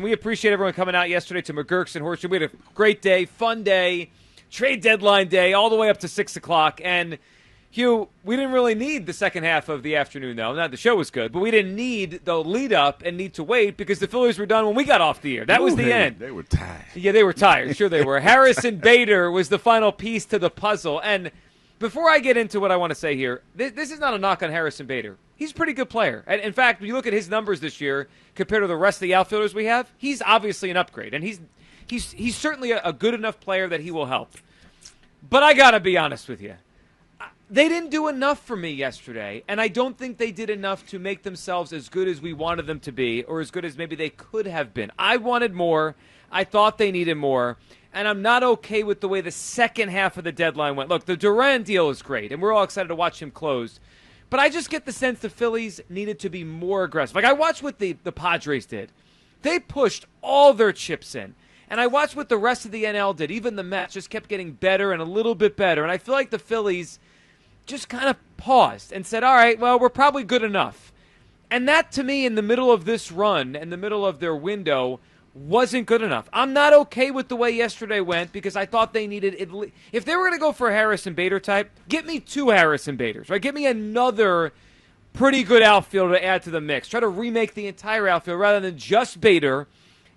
We appreciate everyone coming out yesterday to McGurk's and Horseshoe. We had a great day, fun day, trade deadline day, all the way up to 6 o'clock. And, Hugh, we didn't really need the second half of the afternoon, though. Not the show was good, but we didn't need the lead-up and need to wait because the Phillies were done when we got off the air. That was the end. They were tired. Yeah, they were tired. Sure they were. Harrison Bader was the final piece to the puzzle. And before I get into what I want to say here, this is not a knock on Harrison Bader. He's a pretty good player. And in fact, when you look at his numbers this year compared to the rest of the outfielders we have, he's obviously an upgrade. And he's certainly a good enough player that he will help. But I got to be honest with you. They didn't do enough for me yesterday, and I don't think they did enough to make themselves as good as we wanted them to be or as good as maybe they could have been. I wanted more. I thought they needed more. And I'm not okay with the way the second half of the deadline went. Look, the Duran deal is great, and we're all excited to watch him close. But I just get the sense the Phillies needed to be more aggressive. Like, I watched what the Padres did. They pushed all their chips in. And I watched what the rest of the NL did. Even the Mets just kept getting better and a little bit better. And I feel like the Phillies just kind of paused and said, all right, well, we're probably good enough. And that, to me, in the middle of this run, in the middle of their window, wasn't good enough. I'm not okay with the way yesterday went because I thought they needed if they were going to go for a Harrison Bader type, get me 2 Harrison Baders, right? Give me another pretty good outfielder to add to the mix. Try to remake the entire outfield rather than just Bader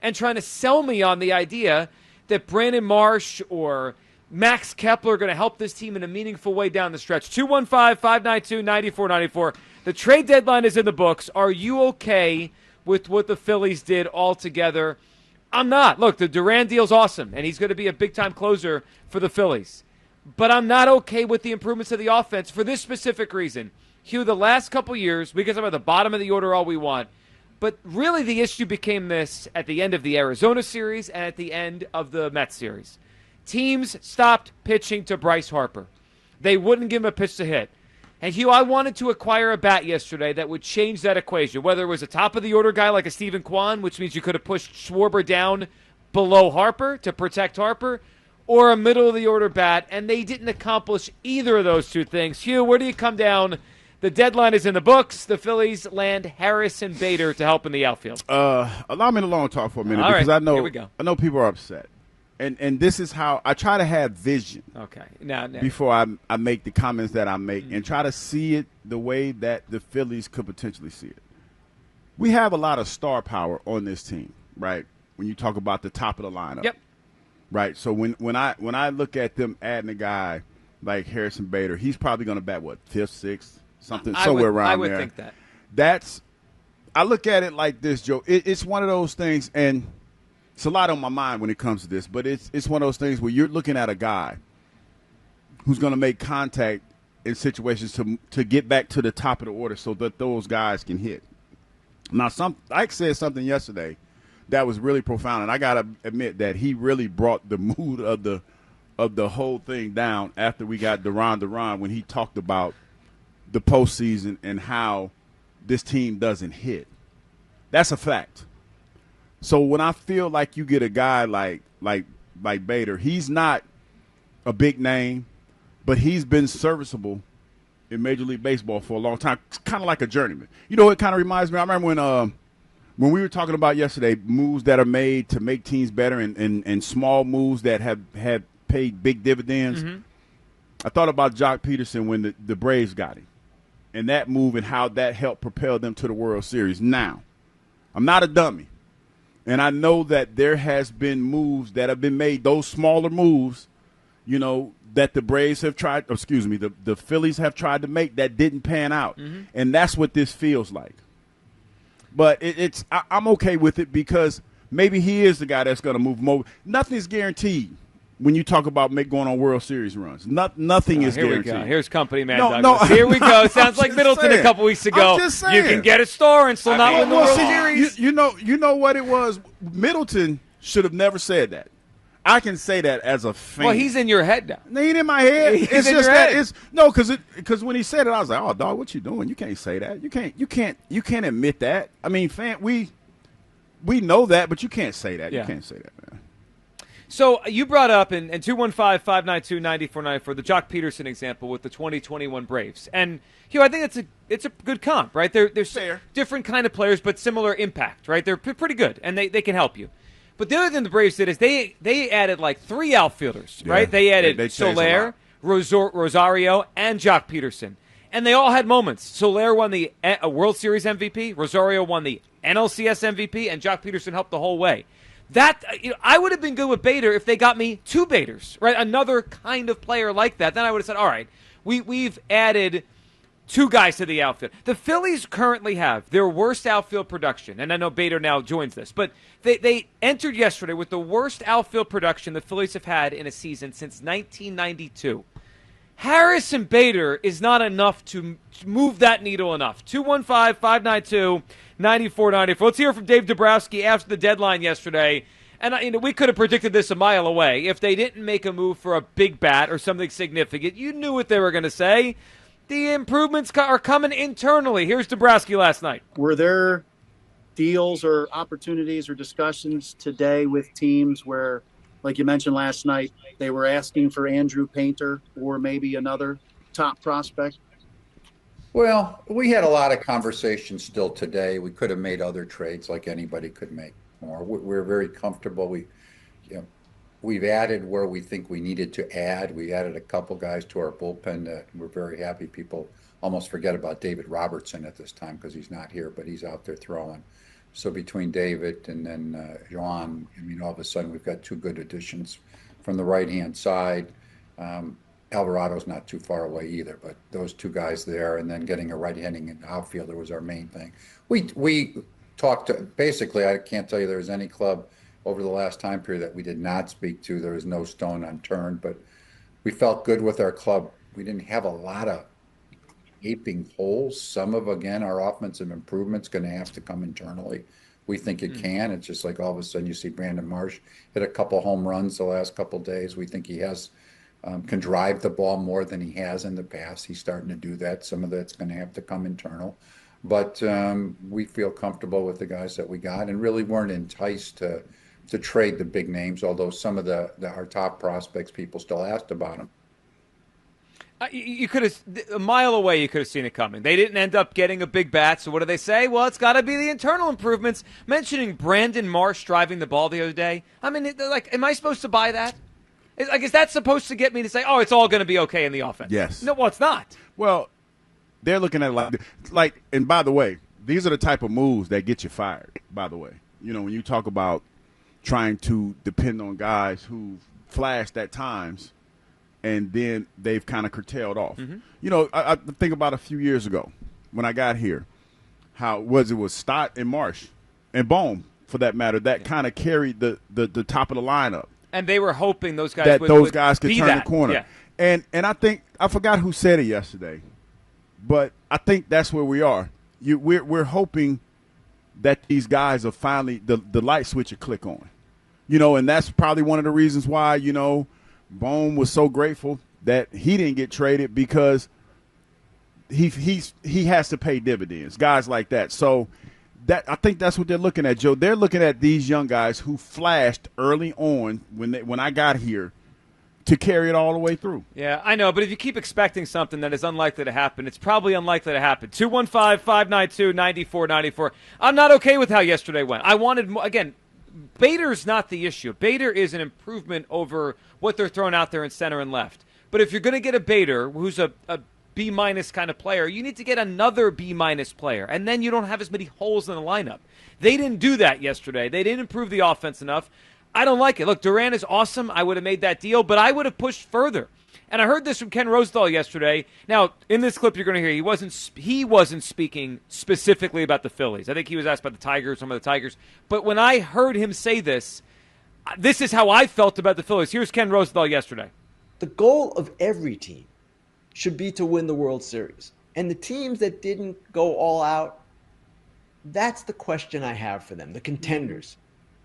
and trying to sell me on the idea that Brandon Marsh or Max Kepler are going to help this team in a meaningful way down the stretch. 215-592-9494. The trade deadline is in the books. Are you okay with what the Phillies did altogether? I'm not. Look, the Duran deal's awesome, and he's going to be a big-time closer for the Phillies. But I'm not okay with the improvements of the offense for this specific reason. Hugh, the last couple years, we can talk about the bottom of the order all we want, but really the issue became this at the end of the Arizona series and at the end of the Mets series. Teams stopped pitching to Bryce Harper. They wouldn't give him a pitch to hit. And, Hugh, I wanted to acquire a bat yesterday that would change that equation, whether it was a top-of-the-order guy like a Stephen Kwan, which means you could have pushed Schwarber down below Harper to protect Harper, or a middle-of-the-order bat, and they didn't accomplish either of those two things. Hugh, where do you come down? The deadline is in the books. The Phillies land Harrison Bader to help in the outfield. Allow me to long talk for a minute All because right. I Here we go. know people are upset. And this is how I try to have vision. Okay. Now. Before I make the comments that I make and try to see it the way that the Phillies could potentially see it. We have a lot of star power on this team, right? When you talk about the top of the lineup. Yep. Right. So when I look at them adding a guy like Harrison Bader, he's probably going to bat, what, 5th, 6th, something, somewhere around there. I would think that. I look at it like this, Joe. It's one of those things, and it's a lot on my mind when it comes to this, but it's one of those things where you're looking at a guy who's going to make contact in situations to get back to the top of the order so that those guys can hit. Now, Ike said something yesterday that was really profound, and I got to admit that he really brought the mood of the whole thing down after we got Jhoan Duran when he talked about the postseason and how this team doesn't hit. That's a fact. So when I feel like you get a guy like Bader, he's not a big name, but he's been serviceable in Major League Baseball for a long time, kind of like a journeyman. You know, it kind of reminds me. I remember when we were talking about yesterday moves that are made to make teams better and small moves that have paid big dividends. Mm-hmm. I thought about Jock Peterson when the Braves got him, and that move and how that helped propel them to the World Series. Now, I'm not a dummy. And I know that there has been moves that have been made, those smaller moves, you know, that the Braves have tried, the Phillies have tried to make that didn't pan out. Mm-hmm. And that's what this feels like. But I'm okay with it because maybe he is the guy that's going to move him over. Nothing's guaranteed when you talk about going on World Series runs. Nothing is guaranteed. Here we go. Here's company man Douglas. Here we go. Sounds like Middleton a couple weeks ago. I'm just saying. You can get a star and still not win the World Series. You know what it was? Middleton should have never said that. I can say that as a fan. Well, he's in your head now. He ain't in my head. He's it's in just your that head. Because when he said it, I was like, oh, dog, what you doing? You can't say that. You can't admit that. I mean, we know that, but you can't say that. Yeah. You can't say that, man. So you brought up in 215-592-9494 the Jock Peterson example with the 2021 Braves. And, I think it's a good comp, right? They're fair. Different kind of players, but similar impact, right? They're pretty good, and they can help you. But the other thing the Braves did is they added like 3 outfielders, right? They added they Soler, Rosario, and Jock Peterson. And they all had moments. Soler won the World Series MVP, Rosario won the NLCS MVP, and Jock Peterson helped the whole way. That I would have been good with Bader if they got me 2 Baders, right? Another kind of player like that. Then I would have said, all right, we've added 2 guys to the outfield. The Phillies currently have their worst outfield production, and I know Bader now joins this, but they entered yesterday with the worst outfield production the Phillies have had in a season since 1992. Harrison Bader is not enough to move that needle enough. 215-592-9494. Let's hear from Dave Dombrowski after the deadline yesterday. And we could have predicted this a mile away. If they didn't make a move for a big bat or something significant, you knew what they were going to say. The improvements are coming internally. Here's Dombrowski last night. Were there deals or opportunities or discussions today with teams where, like you mentioned last night, they were asking for Andrew Painter or maybe another top prospect? Well, we had a lot of conversations still today. We could have made other trades like anybody could make more. We're very comfortable. We've added where we think we needed to add. We added a couple guys to our bullpen that we're very happy. People almost forget about David Robertson at this time because he's not here, but he's out there throwing. So between David and then Jhoan, all of a sudden we've got 2 good additions from the right-hand side. Alvarado's not too far away either, but those 2 guys there, and then getting a right-handing outfielder was our main thing. We talked to, basically, I can't tell you there was any club over the last time period that we did not speak to. There was no stone unturned, but we felt good with our club. We didn't have a lot of gaping holes. Some of, again, our offensive improvements going to have to come internally. We think it can. It's just like all of a sudden you see Brandon Marsh hit a couple home runs the last couple of days. We think he has can drive the ball more than he has in the past. He's starting to do that. Some of that's going to have to come internal. But we feel comfortable with the guys that we got and really weren't enticed to trade the big names, although some of our top prospects, people still asked about them. You could have, a mile away, you could have seen it coming. They didn't end up getting a big bat, so what do they say? Well, it's got to be the internal improvements. Mentioning Brandon Marsh driving the ball the other day. am I supposed to buy that? Is that supposed to get me to say, oh, it's all going to be okay in the offense? Yes. No, well, it's not. Well, they're looking at it like, and by the way, these are the type of moves that get you fired, by the way. When you talk about trying to depend on guys who flashed at times and then they've kind of curtailed off. Mm-hmm. I think about a few years ago when I got here, how it was Stott and Marsh and Bohm, for that matter, that kind of carried the top of the lineup. And they were hoping those guys would could turn the corner. Yeah. And I think I forgot who said it yesterday, but I think that's where we are. We're hoping that these guys are finally the light switch will click on. And that's probably one of the reasons why, Bohm was so grateful that he didn't get traded because he has to pay dividends, guys like that. So I think that's what they're looking at, Joe. They're looking at these young guys who flashed early on when I got here to carry it all the way through. Yeah, I know, but if you keep expecting something that is unlikely to happen, it's probably unlikely to happen. 215-592-9494. I'm not okay with how yesterday went. I wanted more. Again, Bader's not the issue. Bader is an improvement over what they're throwing out there in center and left. But if you're going to get a Bader who's a B-minus kind of player, you need to get another B-minus player, and then you don't have as many holes in the lineup. They didn't do that yesterday. They didn't improve the offense enough. I don't like it. Look, Duran is awesome. I would have made that deal, but I would have pushed further. And I heard this from Ken Rosenthal yesterday. Now, in this clip you're going to hear, he wasn't speaking specifically about the Phillies. I think he was asked about the Tigers, some of the Tigers. But when I heard him say this is how I felt about the Phillies. Here's Ken Rosenthal yesterday. The goal of every team should be to win the World Series. And the teams that didn't go all out, that's the question I have for them, the contenders.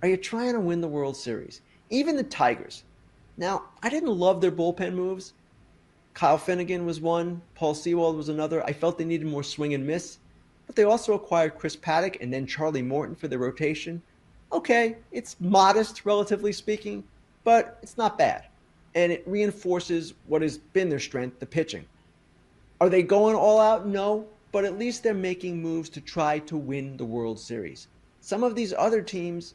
Are you trying to win the World Series? Even the Tigers. Now, I didn't love their bullpen moves. Kyle Finnegan was one. Paul Sewald was another. I felt they needed more swing and miss. But they also acquired Chris Paddock and then Charlie Morton for their rotation. Okay, it's modest, relatively speaking. but it's not bad. And it reinforces what has been their strength, the pitching. Are they going all out? No, but at least they're making moves to try to win the World Series. Some of these other teams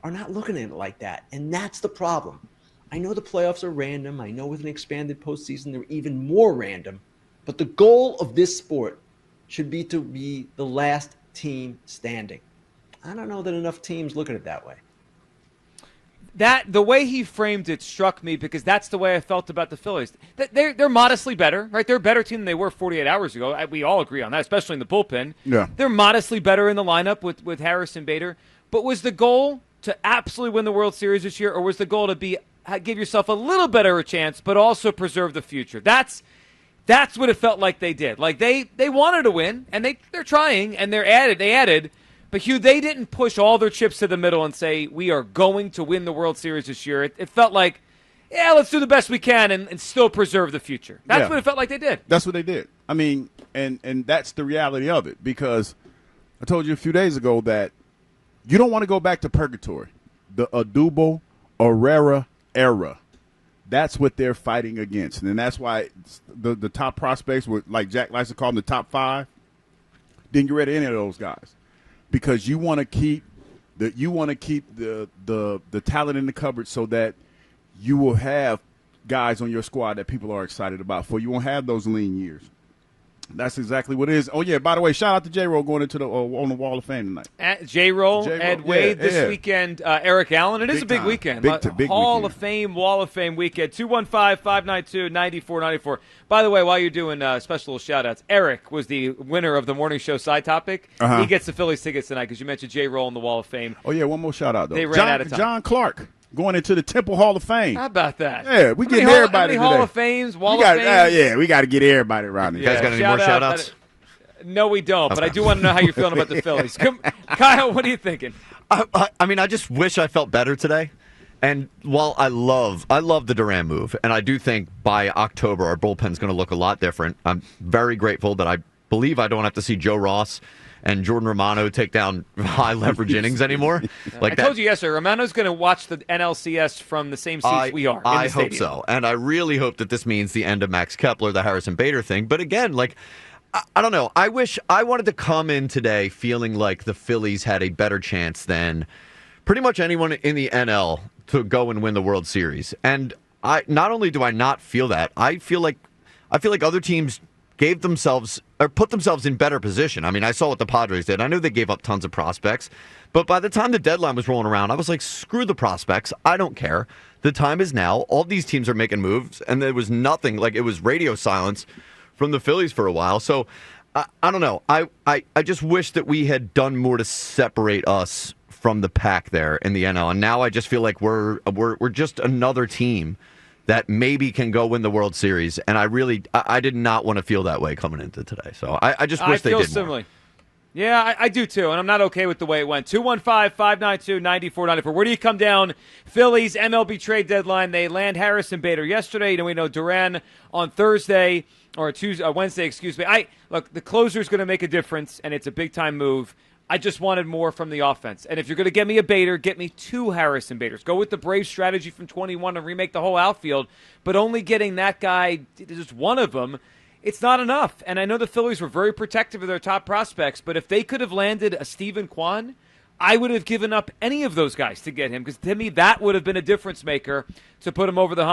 are not looking at it like that, and that's the problem. I know the playoffs are random. I know with an expanded postseason, they're even more random. But the goal of this sport should be to be the last team standing. I don't know that enough teams look at it that way. The way he framed it struck me because that's the way I felt about the Phillies. They're modestly better, right? They're a better team than they were 48 hours ago. We all agree on that, especially in the bullpen. Yeah. They're modestly better in the lineup with Harrison Bader. But was the goal to absolutely win the World Series this year, or was the goal to give yourself a little better a chance, but also preserve the future? That's what it felt like they did. Like they wanted to win, and they're trying, and they added. But, Hugh, they didn't push all their chips to the middle and say, we are going to win the World Series this year. It felt like, yeah, let's do the best we can and still preserve the future. That's what it felt like they did. That's what they did. I mean, and that's the reality of it, because I told you a few days ago that you don't want to go back to purgatory, the Odubel Herrera era. That's what they're fighting against. And that's why the top prospects were, like Jack likes to call them, the top 5. Didn't get rid of any of those guys. Because you want to keep the talent in the cupboard so that you will have guys on your squad that people are excited about. For you won't have those lean years. That's exactly what it is. Oh yeah, by the way, shout out to J-Roll going into the on the Wall of Fame tonight. J-Roll, Ed Wade this weekend. Eric Allen. It is a big weekend. Big Hall weekend. of Fame, Wall of Fame weekend. 215-592-9494. By the way, while you're doing special shout-outs, Eric was the winner of the morning show side topic. He gets the Phillies tickets tonight because you mentioned J-Roll in the Wall of Fame. Oh yeah, one more shout-out though. They ran out of time. John Clark going into the Temple Hall of Fame. How about that? Yeah, we getting everybody Hall today. of Fames, Wall of Fame. Yeah, we got to get everybody around here. You guys got any more shout-outs? No, we don't, but I do want to know how you're feeling about the Phillies. Kyle, what are you thinking? I mean, I just wish I felt better today. And while I love the Duran move, and I do think by October our bullpen's going to look a lot different, I'm very grateful that I believe I don't have to see Joe Ross and Jordan Romano take down high leverage innings anymore. I told you yesterday, Romano's going to watch the NLCS from the same seats we are. I hope so. And I really hope that this means the end of Max Kepler, the Harrison Bader thing. But again, I don't know. I wanted to come in today feeling like the Phillies had a better chance than pretty much anyone in the NL to go and win the World Series. And not only do I not feel that, I feel like other teams gave themselves or put themselves in better position. I mean, I saw what the Padres did. I know they gave up tons of prospects, but by the time the deadline was rolling around, I was like, screw the prospects. I don't care. The time is now. All these teams are making moves, and there was nothing. Like, it was radio silence from the Phillies for a while. So I don't know. I just wish that we had done more to separate us from the pack there in the NL. And now I just feel like we're just another team that maybe can go win the World Series. And I did not want to feel that way coming into today. So I just wish they did more. I feel similarly. Yeah, I do too, and I'm not okay with the way it went. 215-592-9494. Where do you come down? Phillies, MLB trade deadline. They land Harrison Bader yesterday. We know Duran on Thursday or Wednesday, excuse me. Look, the closer's going to make a difference, and it's a big-time move. I just wanted more from the offense. And if you're going to get me a Bader, get me 2 Harrison Baders. Go with the Braves strategy from 21 and remake the whole outfield, but only getting that guy, just one of them, it's not enough. And I know the Phillies were very protective of their top prospects, but if they could have landed a Stephen Kwan, I would have given up any of those guys to get him, because to me that would have been a difference maker to put him over the hump.